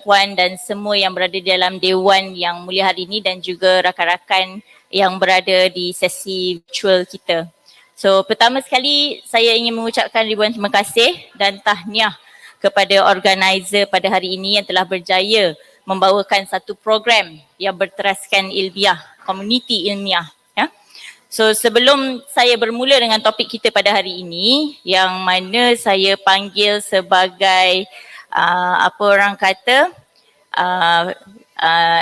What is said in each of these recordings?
Puan dan semua yang berada di dalam Dewan yang mulia hari ini dan juga rakan-rakan yang berada di sesi virtual kita. So pertama sekali saya ingin mengucapkan ribuan terima kasih dan tahniah kepada organizer pada hari ini yang telah berjaya membawakan satu program yang berteraskan ilmiah, komuniti ilmiah. Ya. So sebelum saya bermula dengan topik kita pada hari ini yang mana saya panggil sebagai apa orang kata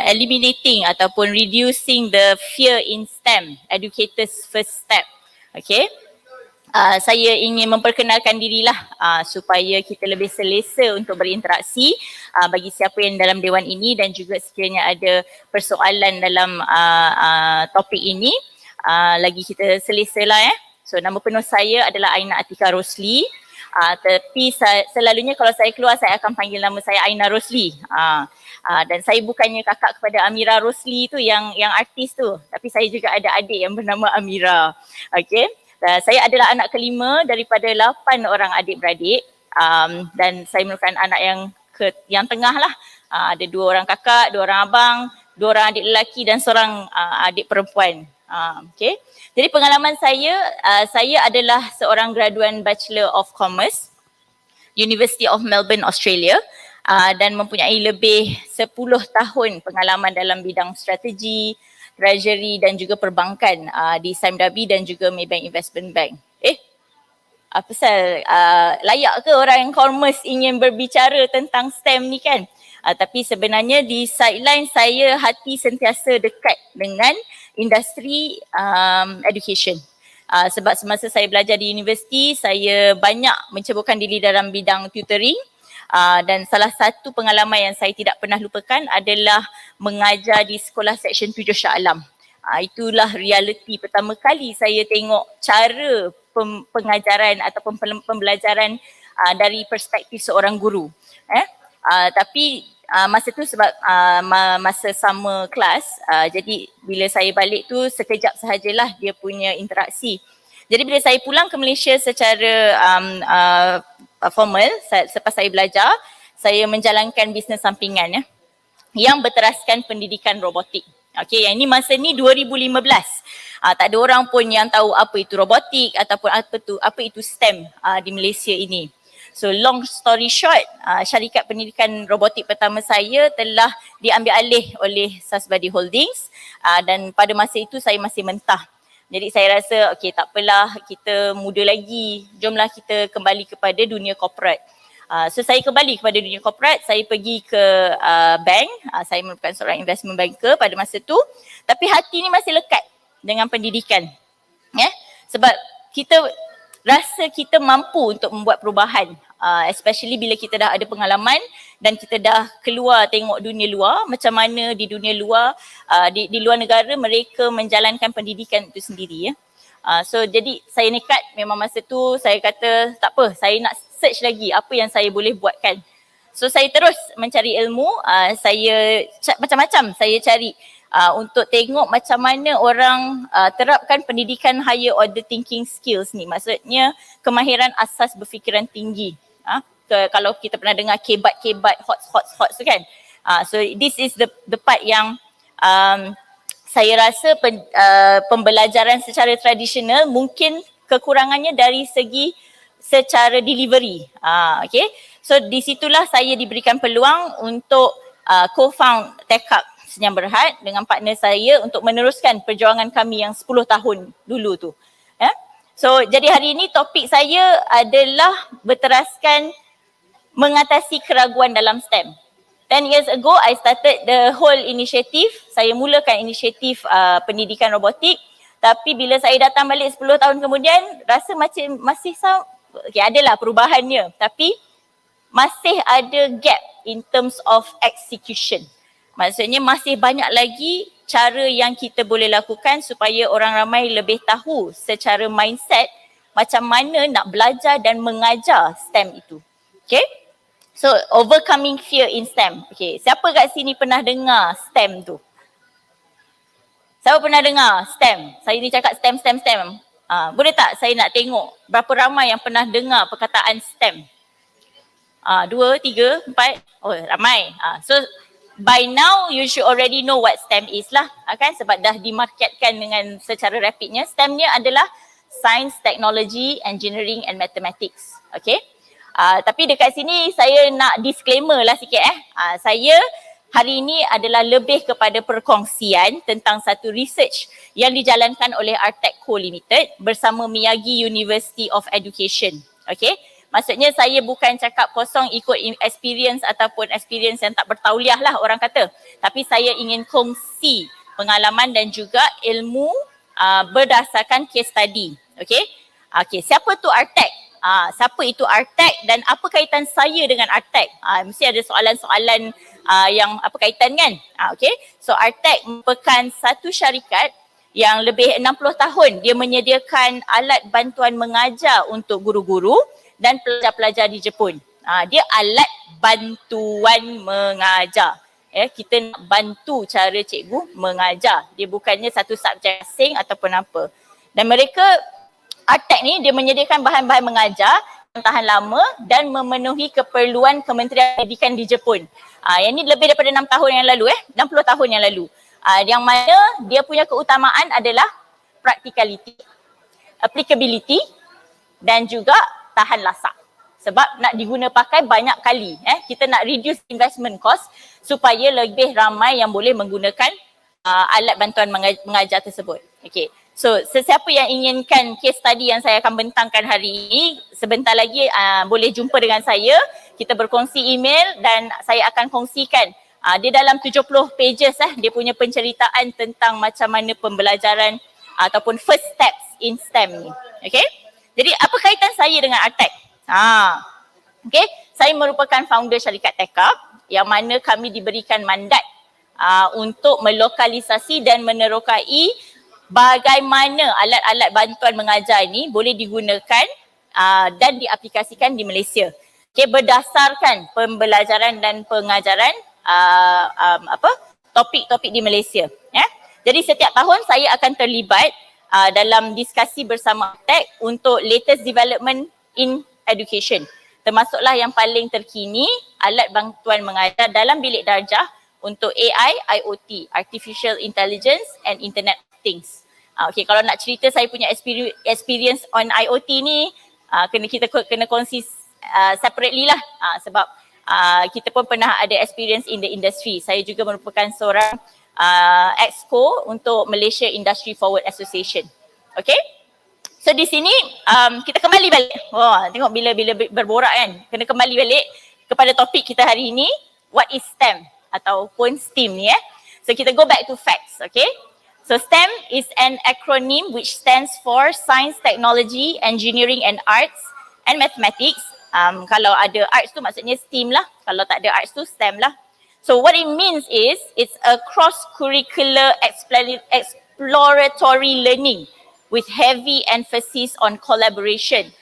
eliminating ataupun reducing the fear in STEM, Educator'S first step. Okay. Saya ingin memperkenalkan dirilah supaya kita lebih selesa untuk berinteraksi bagi siapa yang dalam dewan ini dan juga sekiranya ada persoalan dalam topik ini lagi kita selesa lah ya. So nama penuh saya adalah Aina Atika Rosli. Tapi selalunya kalau saya keluar saya akan panggil nama saya Aina Rosli. Dan saya bukannya kakak kepada Amira Rosli tu yang artis tu, tapi saya juga ada adik yang bernama Amira. Okay. Saya adalah anak kelima daripada 8 orang adik-beradik dan saya merupakan anak yang tengah lah. Ada 2 orang kakak, 2 orang abang, 2 orang adik lelaki dan seorang adik perempuan. Okay. Jadi pengalaman saya adalah seorang graduan Bachelor of Commerce, University of Melbourne, Australia. Dan mempunyai lebih 10 tahun pengalaman dalam bidang strategi, treasury dan juga perbankan di Sime Darby dan juga Maybank Investment Bank. Apa pasal layak ke orang commerce ingin berbicara tentang STEM ni kan? Tapi sebenarnya di sideline saya hati sentiasa dekat dengan industri education. Sebab semasa saya belajar di universiti, saya banyak menceburkan diri dalam bidang tutoring. Dan salah satu pengalaman yang saya tidak pernah lupakan adalah mengajar di sekolah Seksyen 7 Shah Alam. Itulah realiti pertama kali saya tengok cara pengajaran ataupun pembelajaran dari perspektif seorang guru. Tapi masa tu sebab masa sama kelas, jadi bila saya balik tu sekejap sahajalah dia punya interaksi. Jadi bila saya pulang ke Malaysia secara formal, selepas saya belajar, saya menjalankan bisnes sampingan ya, yang berteraskan pendidikan robotik. Okay, yang ini masa ni 2015. Tak ada orang pun yang tahu apa itu robotik ataupun apa itu STEM di Malaysia ini. So long story short, syarikat pendidikan robotik pertama saya telah diambil alih oleh Sasbadi Holdings dan pada masa itu saya masih mentah. Jadi saya rasa okey tak apalah, kita muda lagi, jomlah kita kembali kepada dunia corporate. So saya kembali kepada dunia corporate, saya pergi ke bank, saya merupakan seorang investment banker pada masa tu, tapi hati ni masih lekat dengan pendidikan. Sebab kita rasa kita mampu untuk membuat perubahan, especially bila kita dah ada pengalaman dan kita dah keluar tengok dunia luar, macam mana di dunia luar, di luar negara mereka menjalankan pendidikan itu sendiri ya. So jadi saya nekat, memang masa tu saya kata tak apa, saya nak search lagi apa yang saya boleh buatkan. So saya terus mencari ilmu, saya macam-macam saya cari untuk tengok macam mana orang terapkan pendidikan higher order thinking skills ni. Maksudnya kemahiran asas berfikiran tinggi. Kalau kita pernah dengar kebat-kebat, hots tu kan. So this is the part yang saya rasa pembelajaran secara tradisional mungkin kekurangannya dari segi secara delivery. Okay. So di situlah saya diberikan peluang untuk co-found TechUp Senyam Berhad dengan partner saya untuk meneruskan perjuangan kami yang 10 tahun dulu tu. So jadi hari ini topik saya adalah berteraskan mengatasi keraguan dalam STEM. 10 years ago, I started the whole initiative. Saya mulakan inisiatif pendidikan robotik. Tapi bila saya datang balik 10 tahun kemudian, rasa macam masih adalah perubahannya. Tapi masih ada gap in terms of execution. Maksudnya masih banyak lagi cara yang kita boleh lakukan supaya orang ramai lebih tahu secara mindset macam mana nak belajar dan mengajar STEM itu. Okay? So, overcoming fear in STEM. Okay, siapa kat sini pernah dengar STEM tu? Siapa pernah dengar STEM? Saya ni cakap STEM. Boleh tak saya nak tengok berapa ramai yang pernah dengar perkataan STEM? 2, 3, 4, oh ramai. So by now you should already know what STEM is lah, kan, sebab dah dimarketkan dengan secara rapidnya. STEM ni adalah Science, Technology, Engineering and Mathematics. Okay. Tapi dekat sini saya nak disclaimer lah sikit saya hari ini adalah lebih kepada perkongsian tentang satu research yang dijalankan oleh Artec Co Limited bersama Miyagi University of Education. Okay. Maksudnya saya bukan cakap kosong ikut experience ataupun experience yang tak bertauliah lah orang kata. Tapi saya ingin kongsi pengalaman dan juga ilmu berdasarkan case study. Okay. Okay, siapa tu Artec? Siapa itu Artec dan apa kaitan saya dengan Artec? Mesti ada soalan-soalan yang apa kaitan kan? Okay. So Artec merupakan satu syarikat yang lebih 60 tahun. Dia menyediakan alat bantuan mengajar untuk guru-guru dan pelajar-pelajar di Jepun. Dia alat bantuan mengajar. Kita nak bantu cara cikgu mengajar. Dia bukannya satu subjek asing ataupun apa. Dan mereka, Artec ni dia menyediakan bahan-bahan mengajar yang tahan lama dan memenuhi keperluan Kementerian Pendidikan di Jepun. Yang ni lebih daripada 6 tahun yang lalu 60 tahun yang lalu. Yang mana dia punya keutamaan adalah practicality, applicability dan juga tahan lasak. Sebab nak diguna pakai banyak kali. Kita nak reduce investment cost supaya lebih ramai yang boleh menggunakan alat bantuan mengajar tersebut. Okay. So sesiapa yang inginkan case study yang saya akan bentangkan hari ini, sebentar lagi boleh jumpa dengan saya. Kita berkongsi email dan saya akan kongsikan. Dia dalam 70 pages dia punya penceritaan tentang macam mana pembelajaran ataupun first steps in STEM ni. Okay. Jadi apa kaitan saya dengan Artec? Okay, saya merupakan founder syarikat TechUp yang mana kami diberikan mandat untuk melokalisasi dan menerokai bagaimana alat-alat bantuan mengajar ini boleh digunakan dan diaplikasikan di Malaysia. Okay, berdasarkan pembelajaran dan pengajaran topik-topik di Malaysia. Jadi setiap tahun saya akan terlibat dalam diskusi bersama Artec untuk latest development in education. Termasuklah yang paling terkini alat bantuan mengajar dalam bilik darjah untuk AI, IoT, Artificial Intelligence and Internet of Things. Okay, kalau nak cerita saya punya experience on IoT ni kita kena kongsi separately lah sebab kita pun pernah ada experience in the industry. Saya juga merupakan seorang Exco untuk Malaysia Industry Forward Association. Okay. So di sini kita kembali balik. Tengok bila berborak kan. Kena kembali balik kepada topik kita hari ini. What is STEM ataupun STEAM ni So kita go back to facts. Okay. So STEM is an acronym which stands for Science, Technology, Engineering and Arts and Mathematics. Kalau ada arts tu maksudnya STEAM lah. Kalau tak ada arts tu STEM lah. So what it means is it's a cross-curricular exploratory learning with heavy emphasis on collaboration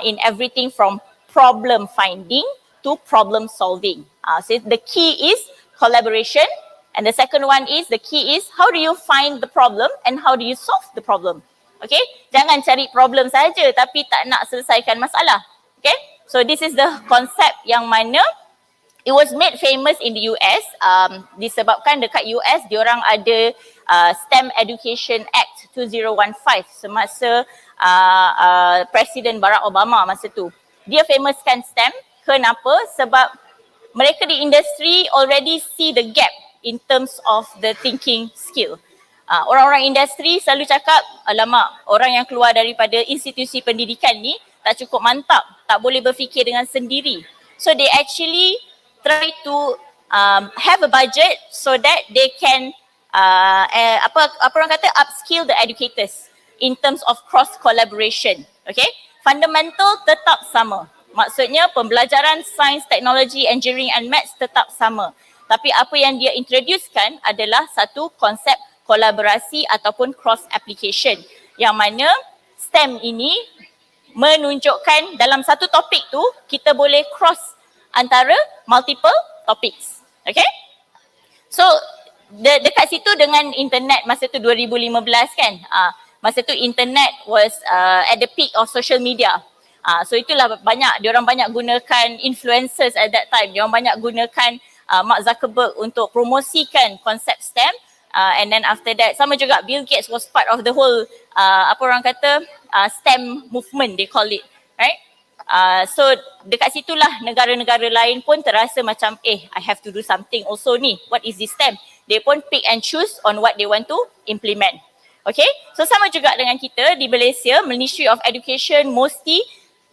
in everything from problem finding to problem solving. So the key is collaboration, and the second one is the key is how do you find the problem and how do you solve the problem. Okay, jangan cari problem saja tapi tak nak selesaikan masalah. Okay, so this is the concept yang mana it was made famous in the US disebabkan dekat US diorang ada STEM Education Act 2015 semasa Presiden Barack Obama masa tu. Dia famouskan STEM. Kenapa? Sebab mereka di industri already see the gap in terms of the thinking skill. Orang-orang industri selalu cakap, alamak, orang yang keluar daripada institusi pendidikan ni tak cukup mantap, tak boleh berfikir dengan sendiri. So they actually try to have a budget so that they can apa orang kata upskill the educators in terms of cross collaboration. Okay, fundamental tetap sama. Maksudnya pembelajaran sains, teknologi, engineering and maths tetap sama. Tapi apa yang dia introducekan adalah satu konsep kolaborasi ataupun cross application yang mana STEM ini menunjukkan dalam satu topik tu kita boleh cross antara multiple topics. Okay? So dekat situ dengan internet masa tu 2015 kan. Masa tu internet was at the peak of social media. So itulah diorang banyak gunakan influencers at that time. Diorang banyak gunakan Mark Zuckerberg untuk promosikan konsep STEM. And then after that, sama juga Bill Gates was part of the whole apa orang kata STEM movement, they call it, right? So dekat situlah negara-negara lain pun terasa macam I have to do something also ni. What is this STEM? They pun pick and choose on what they want to implement. Okay, so sama juga dengan kita di Malaysia, Ministry of Education mostly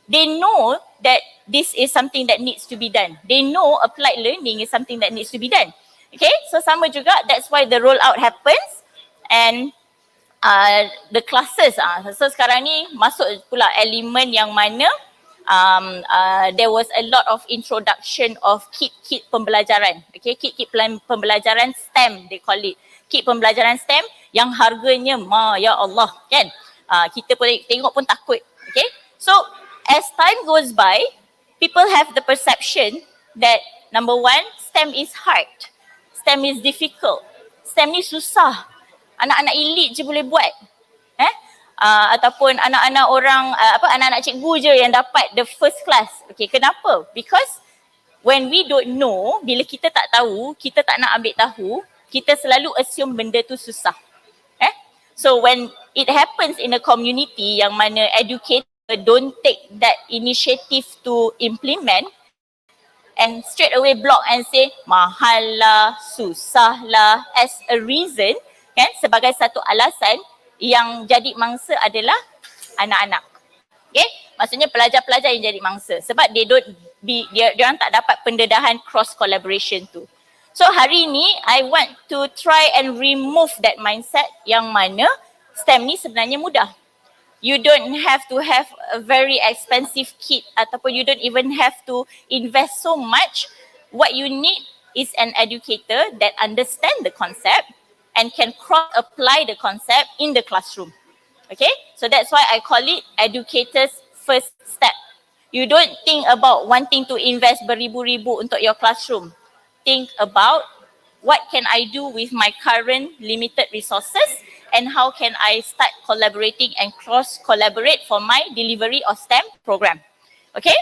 they know that this is something that needs to be done. They know applied learning is something that needs to be done. Okay, so sama juga, that's why the rollout happens and the classes. So sekarang ni masuk pula elemen yang mana there was a lot of introduction of kit pembelajaran. Okay, kit pembelajaran STEM they call it. Kit pembelajaran STEM yang harganya ya Allah kan. Kita pun tengok pun takut. Okay, so as time goes by, people have the perception that number one, STEM is hard. STEM is difficult. STEM ni susah. Anak-anak elit je boleh buat. Ataupun anak-anak orang anak-anak cikgu je yang dapat the first class. Okay, kenapa? Because when we don't know, bila kita tak tahu, kita tak nak ambil tahu, kita selalu assume benda tu susah. So when it happens in a community yang mana educator don't take that initiative to implement and straight away block and say mahal lah, susah lah as a reason, kan, sebagai satu alasan, yang jadi mangsa adalah anak-anak. Okay, maksudnya pelajar-pelajar yang jadi mangsa sebab dia orang tak dapat pendedahan cross collaboration tu. So hari ni I want to try and remove that mindset yang mana STEM ni sebenarnya mudah. You don't have to have a very expensive kit ataupun you don't even have to invest so much. What you need is an educator that understand the concept and can cross-apply the concept in the classroom. Okay, so that's why I call it Educator's first step. You don't think about wanting to invest beribu-ribu untuk your classroom. Think about what can I do with my current limited resources and how can I start collaborating and cross-collaborate for my delivery of STEM program. Okay,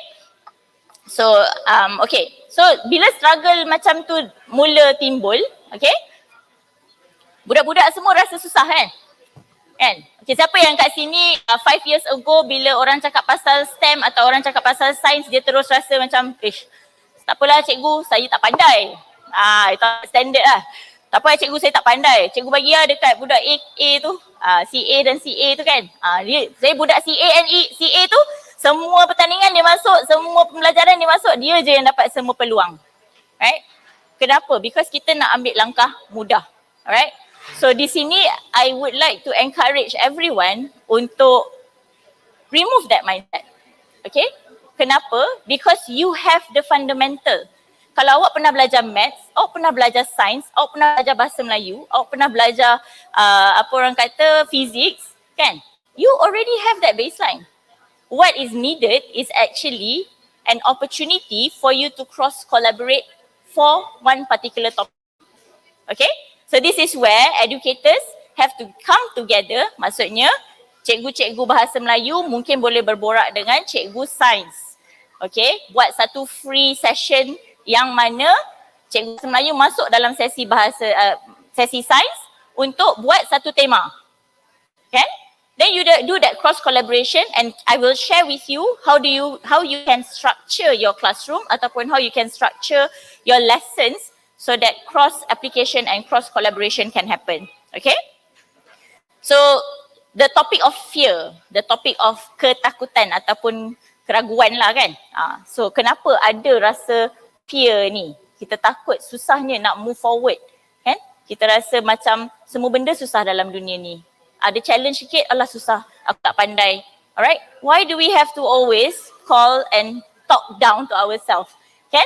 so so bila struggle macam tu mula timbul, okay, budak-budak semua rasa susah kan? Okay, siapa yang kat sini 5 years ago bila orang cakap pasal STEM atau orang cakap pasal sains, dia terus rasa macam tak apalah cikgu, saya tak pandai. Itu standard lah. Tak apa cikgu, saya tak pandai. Cikgu bagi lah dekat budak A tu, CA dan CA tu kan. Saya budak CA and CA tu, semua pertandingan dia masuk, semua pembelajaran dia masuk, dia je yang dapat semua peluang. Right? Kenapa? Because kita nak ambil langkah mudah. Alright? So di sini I would like to encourage everyone untuk remove that mindset. Okay? Kenapa? Because you have the fundamental. Kalau awak pernah belajar maths, awak pernah belajar sains, awak pernah belajar bahasa Melayu, awak pernah belajar physics, kan? You already have that baseline. What is needed is actually an opportunity for you to cross collaborate for one particular topic. Okay? So this is where educators have to come together. Maksudnya cikgu-cikgu bahasa Melayu mungkin boleh berborak dengan cikgu sains. Okay? Buat satu free session yang mana cikgu bahasa Melayu masuk dalam sesi sesi sains untuk buat satu tema. Kan? Then you do that cross collaboration and I will share with you how you can structure your classroom ataupun how you can structure your lessons so that cross application and cross collaboration can happen. Okay? So the topic of fear, the topic of ketakutan ataupun keraguan lah kan. So kenapa ada rasa fear ni? Kita takut, susahnya nak move forward. Kan? Kita rasa macam semua benda susah dalam dunia ni. Ada challenge sikit, alah susah, aku tak pandai. Alright? Why do we have to always call and talk down to ourselves? Kan?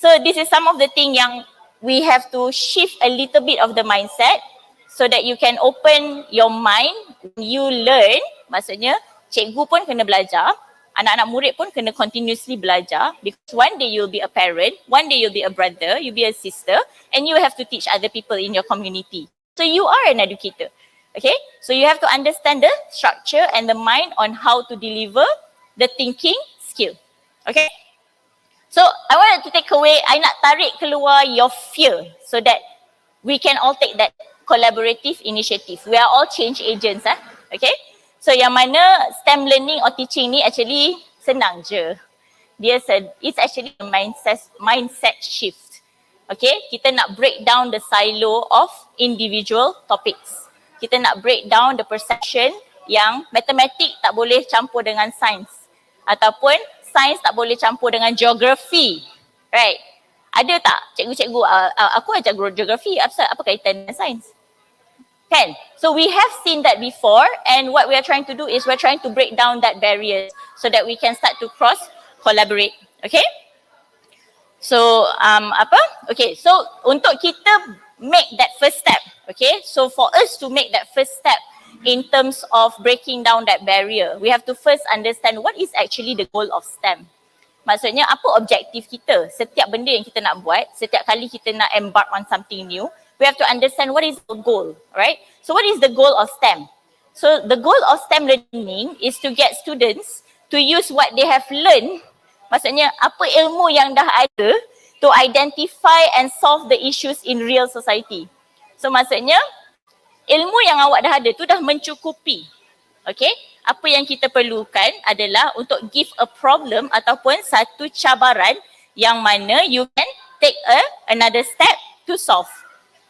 So this is some of the thing yang we have to shift a little bit of the mindset so that you can open your mind. You learn, maksudnya cikgu pun kena belajar, anak-anak murid pun kena continuously belajar because one day you'll be a parent, one day you'll be a brother, you'll be a sister and you have to teach other people in your community. So you are an educator. Okay, so you have to understand the structure and the mind on how to deliver the thinking skill. Okay? So I wanted to take away, I nak tarik keluar your fear so that we can all take that collaborative initiative. We are all change agents. Okay? So yang mana STEM learning or teaching ni actually senang je. It's actually a mindset shift. Okay? Kita nak break down the silo of individual topics. Kita nak break down the perception yang matematik tak boleh campur dengan sains. Ataupun sains tak boleh campur dengan geografi. Right? Ada tak cikgu-cikgu, aku ajar geografi, apa kaitan dengan sains? Kan? So we have seen that before, and what we are trying to do is we're trying to break down that barrier so that we can start to cross collaborate. Okay? So okay, so untuk kita make that first step, okay, so for us to make that first step in terms of breaking down that barrier, we have to first understand what is actually the goal of STEM. Maksudnya apa objektif kita? Setiap benda yang kita nak buat, setiap kali kita nak embark on something new, we have to understand what is the goal, right? So what is the goal of STEM? So the goal of STEM learning is to get students to use what they have learned, maksudnya apa ilmu yang dah ada, to identify and solve the issues in real society. So maksudnya ilmu yang awak dah ada tu dah mencukupi. Okay? Apa yang kita perlukan adalah untuk give a problem ataupun satu cabaran yang mana you can take another step to solve.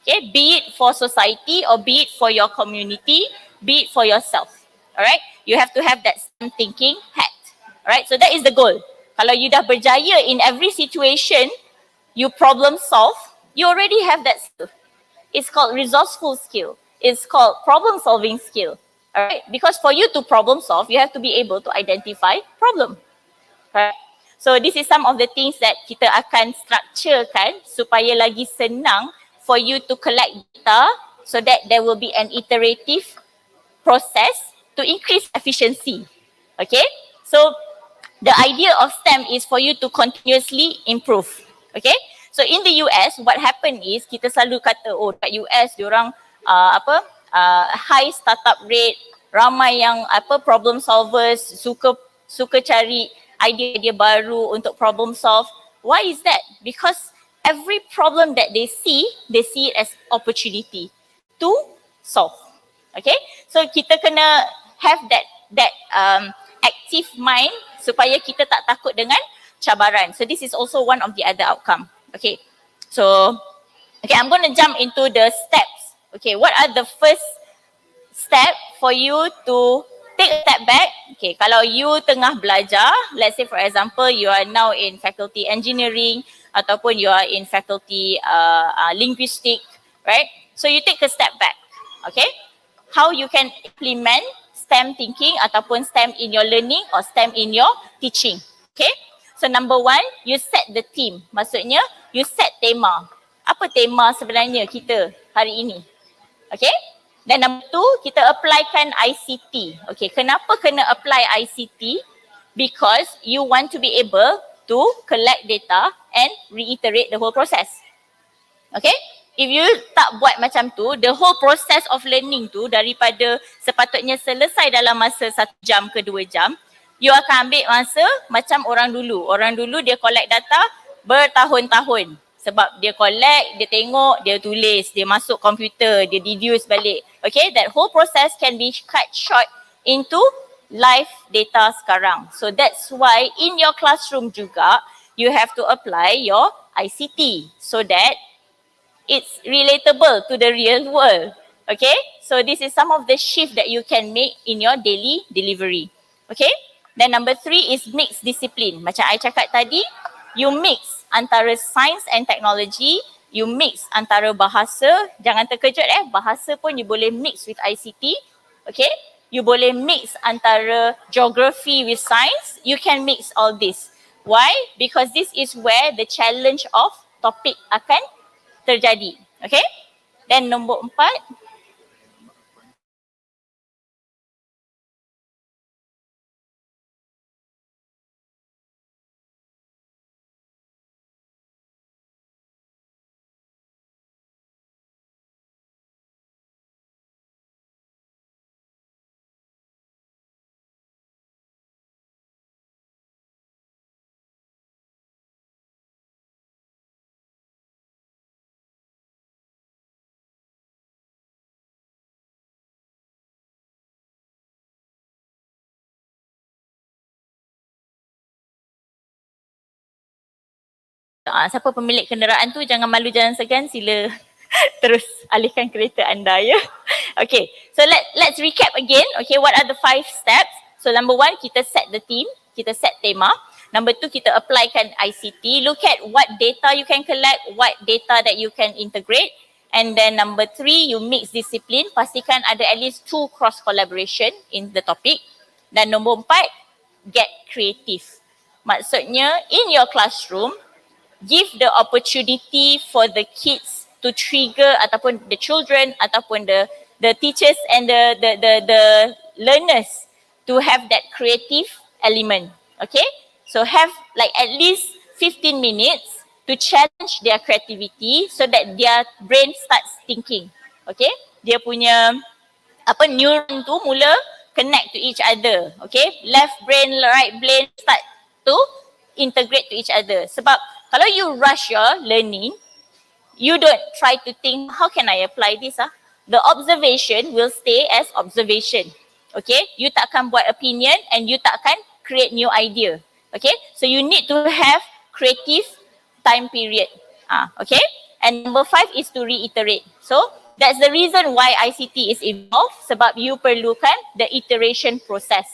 Okay? Be it for society or be it for your community, be it for yourself. Alright? You have to have that STEM thinking hat. Alright? So that is the goal. Kalau you dah berjaya in every situation, you problem solve, you already have that skill. It's called resourceful skill. It's called problem solving skill. Alright? Because for you to problem solve, you have to be able to identify problem. Right? So this is some of the things that kita akan structurekan supaya lagi senang for you to collect data so that there will be an iterative process to increase efficiency. Okay? So the idea of STEM is for you to continuously improve. Okay? So in the US, what happened is kita selalu kata, oh kat US diorang high startup rate, ramai yang problem solvers, suka cari idea baru untuk problem solve. Why is that? Because every problem that they see it as opportunity to solve. Okay? So kita kena have that active mind supaya kita tak takut dengan cabaran. So this is also one of the other outcome. Okay. So I'm going to jump into the steps. Okay, what are the first step for you to take a step back? Okay, kalau you tengah belajar, let's say for example, you are now in faculty engineering ataupun you are in faculty linguistic, right? So you take a step back, okay? How you can implement STEM thinking ataupun STEM in your learning or STEM in your teaching, okay? So number one, you set the theme. Maksudnya, you set tema. Apa tema sebenarnya kita hari ini? Okay? Dan number two, kita applykan ICT. Okay, kenapa kena apply ICT? Because you want to be able to collect data and reiterate the whole process. Okay? If you tak buat macam tu, the whole process of learning tu daripada sepatutnya selesai dalam masa 1 jam ke 2 jam, you akan ambil masa macam orang dulu. Orang dulu dia collect data bertahun-tahun. Sebab dia collect, dia tengok, dia tulis, dia masuk komputer, dia deduce balik. Okay, that whole process can be cut short into live data sekarang. So that's why in your classroom juga, you have to apply your ICT so that it's relatable to the real world. Okay, so this is some of the shift that you can make in your daily delivery. Okay, then number 3 is mixed discipline. Macam I cakap tadi, you mix antara science and technology, you mix antara bahasa, jangan terkejut bahasa pun you boleh mix with ICT, okay? You boleh mix antara geography with science, you can mix all this. Why? Because this is where the challenge of topic akan terjadi, okay? Then nombor 4, Siapa pemilik kenderaan tu jangan malu, jangan segan, sila terus alihkan kereta anda ya. Okay, so let's recap again. Okay, what are the 5 steps? So number 1, kita set the theme, kita set tema. Number 2, kita applykan ICT. Look at what data you can collect, what data that you can integrate. And then number 3, you mix discipline. Pastikan ada at least 2 cross collaboration in the topic. Dan nombor 4, get creative. Maksudnya in your classroom, give the opportunity for the kids to trigger, ataupun the children, ataupun the teachers and the learners to have that creative element. Okay, so have like at least 15 minutes to challenge their creativity so that their brain starts thinking. Okay, dia punya neuron tu mula connect to each other. Okay, left brain, right brain start to integrate to each other. Sebab kalau you rush your learning, you don't try to think, how can I apply this? The observation will stay as observation. Okay, you takkan buat opinion and you takkan create new idea. Okay, so you need to have creative time period. Okay, and number 5 is to reiterate. So that's the reason why ICT is involved, sebab you perlukan the iteration process.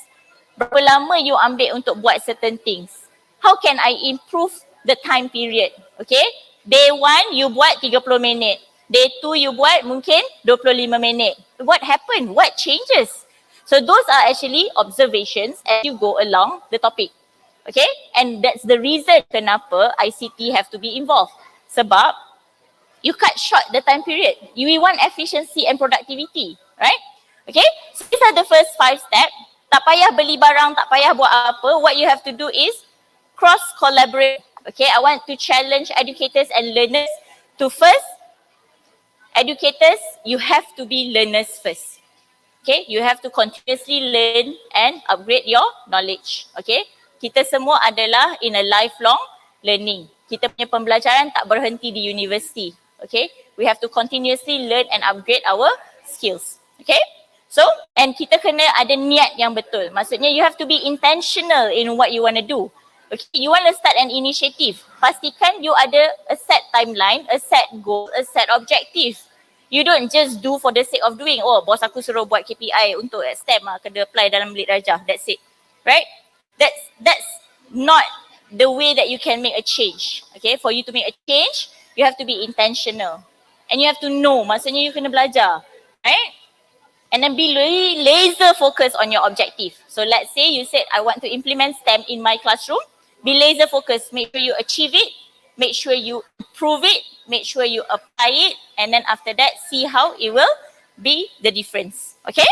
Berapa lama you ambil untuk buat certain things? How can I improve the time period? Okay, day 1 you buat 30 minit. Day 2 you buat mungkin 25 minit. What happened? What changes? So those are actually observations as you go along the topic. Okay, and that's the reason kenapa ICT have to be involved. Sebab you cut short the time period. We want efficiency and productivity, right? Okay, so these are the first 5 steps. Tak payah beli barang, tak payah buat apa. What you have to do is cross collaborate. Okay, I want to challenge educators and learners to first, educators, you have to be learners first. Okay, you have to continuously learn and upgrade your knowledge. Okay, kita semua adalah in a lifelong learning. Kita punya pembelajaran tak berhenti di university. Okay, we have to continuously learn and upgrade our skills. Okay, so and kita kena ada niat yang betul. Maksudnya you have to be intentional in what you want to do. Okay, you want to start an initiative. Pastikan you ada a set timeline, a set goal, a set objective. You don't just do for the sake of doing. Oh, bos aku suruh buat KPI untuk STEM kena apply dalam bilik darjah. That's it. Right? That's not the way that you can make a change. Okay, for you to make a change, you have to be intentional. And you have to know, maksudnya you kena belajar. Right? And then be really laser focused on your objective. So let's say you said, I want to implement STEM in my classroom. Be laser focused. Make sure you achieve it. Make sure you improve it. Make sure you apply it. And then after that, see how it will be the difference. Okay?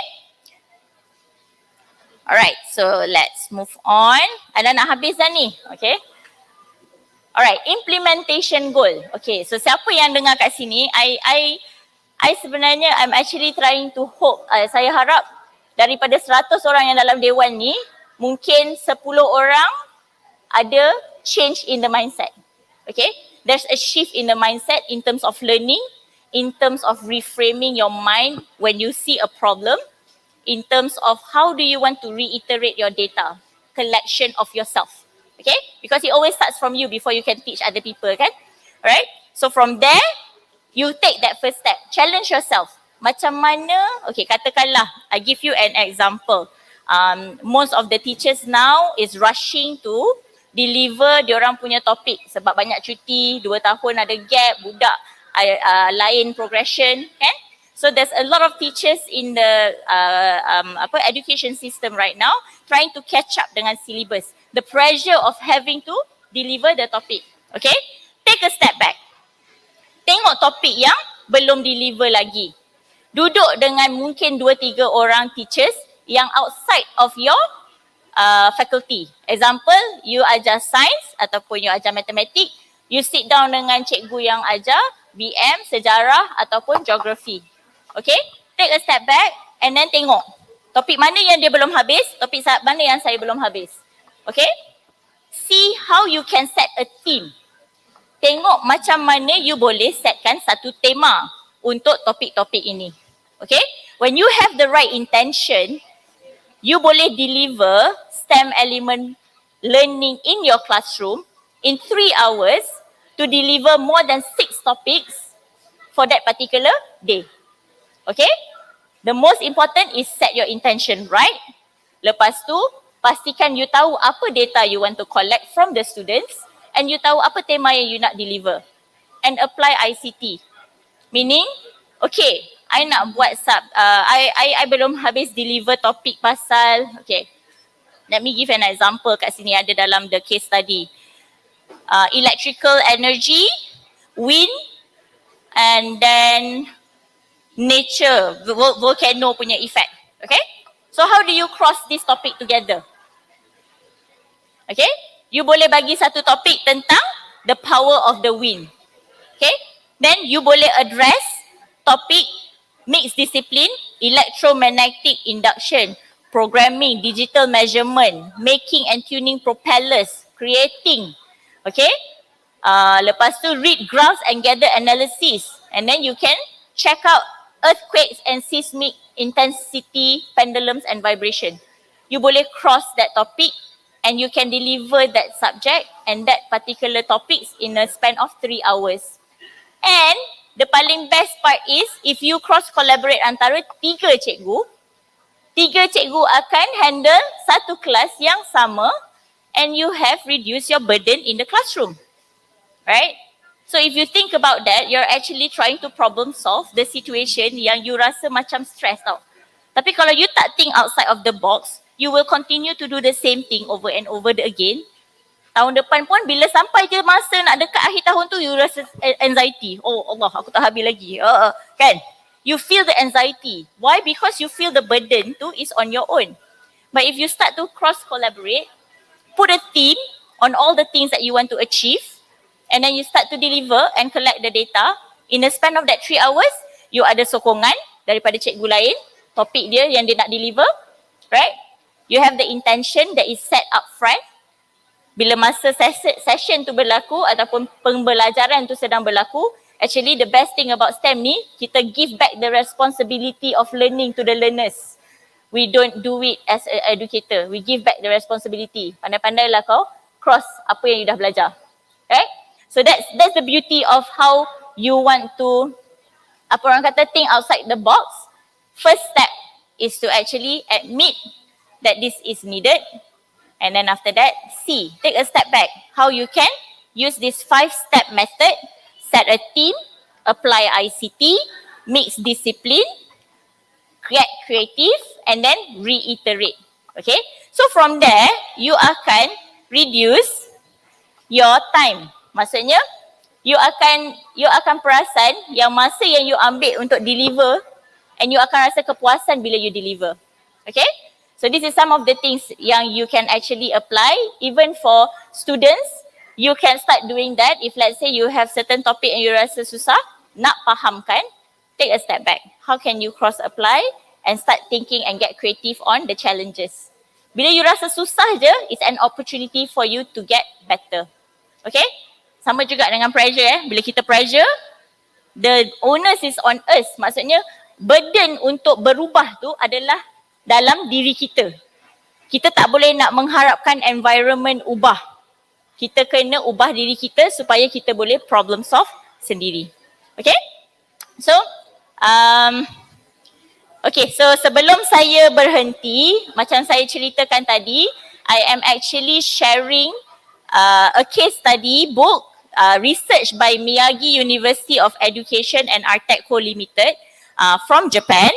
Alright, so let's move on. Ada nak habis dah ni. Okay? Alright, implementation goal. Okay, so siapa yang dengar kat sini, I sebenarnya, I'm actually trying to hope, saya harap daripada 100 orang yang dalam dewan ni, mungkin 10 orang ada change in the mindset. Okay, there's a shift in the mindset in terms of learning, in terms of reframing your mind when you see a problem, in terms of how do you want to reiterate your data collection of yourself. Okay, because it always starts from you before you can teach other people, kan? Alright, so from there, you take that first step. Challenge yourself. Macam mana, okay, katakanlah, I give you an example. Most of the teachers now is rushing to deliver diorang punya topik sebab banyak cuti, 2 tahun ada gap, budak lain progression, kan? So there's a lot of teachers in the education system right now trying to catch up dengan syllabus. The pressure of having to deliver the topic. Okay? Take a step back. Tengok topik yang belum deliver lagi. Duduk dengan mungkin 2-3 orang teachers yang outside of your faculty. Example, you ajar science ataupun you ajar matematik, you sit down dengan cikgu yang ajar BM, sejarah ataupun geografi. Okay? Take a step back and then tengok topik mana yang dia belum habis, topik mana yang saya belum habis. Okay? See how you can set a theme. Tengok macam mana you boleh setkan satu tema untuk topik-topik ini. Okay? When you have the right intention, you boleh deliver STEM element learning in your classroom in 3 hours to deliver more than 6 topics for that particular day. Okay? The most important is set your intention right. Lepas tu, pastikan you tahu apa data you want to collect from the students and you tahu apa tema yang you nak deliver. And apply ICT. Meaning, okay, I nak buat I belum habis deliver topik pasal, okay, let me give an example kat sini ada dalam the case study. Electrical energy, wind, and then nature, volcano punya effect. Okay? So how do you cross this topic together? Okay? You boleh bagi satu topik tentang the power of the wind. Okay? Then you boleh address topik mixed discipline, electromagnetic induction, programming, digital measurement, making and tuning propellers, creating. Okay? Lepas tu read graphs and gather analysis. And then you can check out earthquakes and seismic intensity, pendulums and vibration. You boleh cross that topic and you can deliver that subject and that particular topics in a span of 3 hours. And the paling best part is if you cross collaborate antara 3 cikgu akan handle satu kelas yang sama and you have reduced your burden in the classroom. Right? So if you think about that, you're actually trying to problem solve the situation yang you rasa macam stress tau. Tapi kalau you tak think outside of the box, you will continue to do the same thing over and over again. Tahun depan pun bila sampai je masa nak dekat akhir tahun tu, you rasa anxiety. Oh Allah, aku tak habis lagi. Kan? You feel the anxiety. Why? Because you feel the burden tu is on your own. But if you start to cross collaborate, put a theme on all the things that you want to achieve, and then you start to deliver and collect the data, in the span of that 3 hours, you ada sokongan daripada cikgu lain, topik dia yang dia nak deliver, right? You have the intention that is set up front. Bila masa session tu berlaku ataupun pembelajaran tu sedang berlaku, actually the best thing about STEM ni, kita give back the responsibility of learning to the learners. We don't do it as an educator. We give back the responsibility. Pandai-pandailah kau cross apa yang you dah belajar. Right? So that's the beauty of how you want to, apa orang kata, think outside the box. First step is to actually admit that this is needed. And then after that, take a step back. How you can use this 5-step method, set a theme, apply ICT, mix discipline, get creative, and then reiterate. Okay? So from there, you akan reduce your time. Maksudnya, you akan perasan yang masa yang you ambil untuk deliver, and you akan rasa kepuasan bila you deliver. Okay? So this is some of the things yang you can actually apply even for students. You can start doing that if let's say you have certain topic and you rasa susah nak fahamkan, take a step back. How can you cross apply and start thinking and get creative on the challenges. Bila you rasa susah je, it's an opportunity for you to get better. Okay? Sama juga dengan pressure Bila kita pressure, the onus is on us. Maksudnya burden untuk berubah tu adalah dalam diri kita. Kita tak boleh nak mengharapkan environment ubah. Kita kena ubah diri kita supaya kita boleh problem solve sendiri. Okay? So, so sebelum saya berhenti, macam saya ceritakan tadi, I am actually sharing a case study book, research by Miyagi University of Education and Art Co Limited from Japan.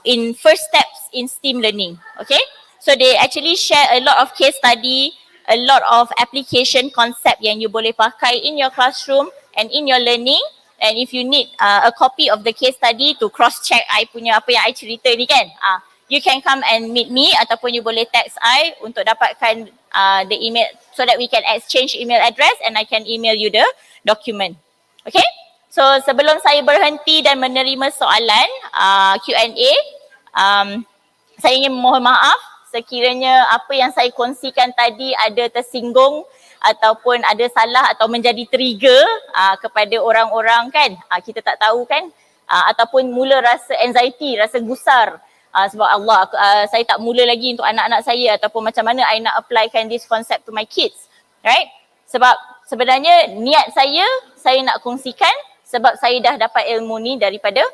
In first steps in STEAM learning. Okay, so they actually share a lot of case study, a lot of application concept yang you boleh pakai in your classroom and in your learning. And if you need a copy of the case study to cross check I punya apa yang I cerita ni kan, you can come and meet me ataupun you boleh text I untuk dapatkan the email so that we can exchange email address and I can email you the document. Okay? So sebelum saya berhenti dan menerima soalan Q&A, saya ingin mohon maaf sekiranya apa yang saya kongsikan tadi ada tersinggung ataupun ada salah atau menjadi trigger kepada orang-orang kan, kita tak tahu kan, ataupun mula rasa anxiety, rasa gusar sebab Allah, saya tak mula lagi untuk anak-anak saya ataupun macam mana I nak applykan this concept to my kids, right? Sebab sebenarnya niat saya nak kongsikan sebab saya dah dapat ilmu ni daripada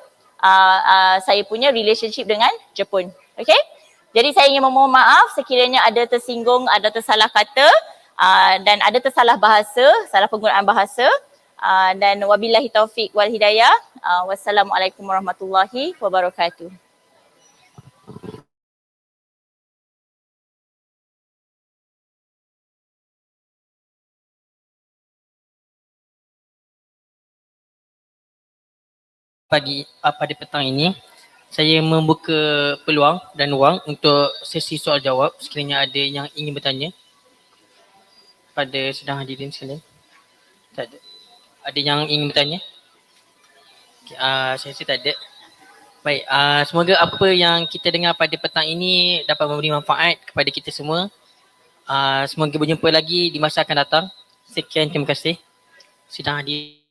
saya punya relationship dengan Jepun. Okay? Jadi saya ingin memohon maaf sekiranya ada tersinggung, ada tersalah kata dan ada tersalah bahasa, salah penggunaan bahasa. Dan wabillahi taufik wal hidayah. Wassalamualaikum warahmatullahi wabarakatuh. Pada petang ini saya membuka peluang dan ruang untuk sesi soal jawab sekiranya ada yang ingin bertanya pada sedang hadirin sekalian. Tak ada. Ada yang ingin bertanya? Okay, saya rasa tak ada. Baik, semoga apa yang kita dengar pada petang ini dapat memberi manfaat kepada kita semua. Semoga berjumpa lagi di masa akan datang. Sekian, terima kasih. Sidang hadir.